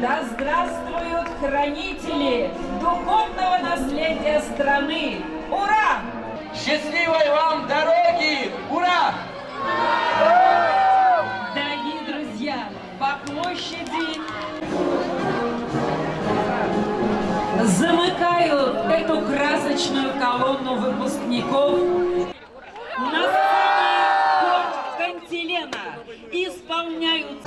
Да здравствуют хранители духовного наследия страны! Ура! Счастливой вам дороги! Ура! Дорогие друзья, по площади замыкают эту красочную колонну выпускников на сцене хор Кантилена исполняют.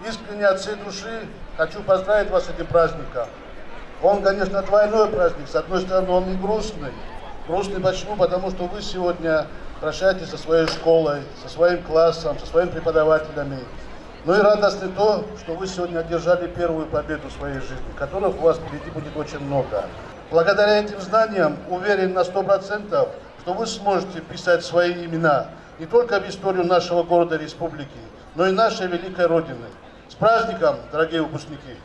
Искренне от всей души хочу поздравить вас с этим праздником. Он, конечно, двойной праздник. С одной стороны, он и грустный. Грустный почему? Потому что вы сегодня прощаетесь со своей школой, со своим классом, со своими преподавателями. Ну и радостный то, что вы сегодня одержали первую победу в своей жизни, которых у вас впереди будет очень много. Благодаря этим знаниям уверен на 100%, что вы сможете писать свои имена не только в историю нашего города и республики, но и нашей великой Родины. С праздником, дорогие выпускники!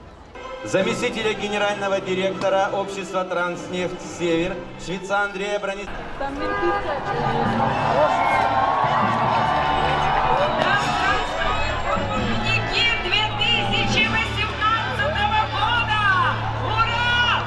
Заместителя генерального директора общества «Транснефть Север» швеца Андрея Брониславовича. Выпускники 2018 года! Ура!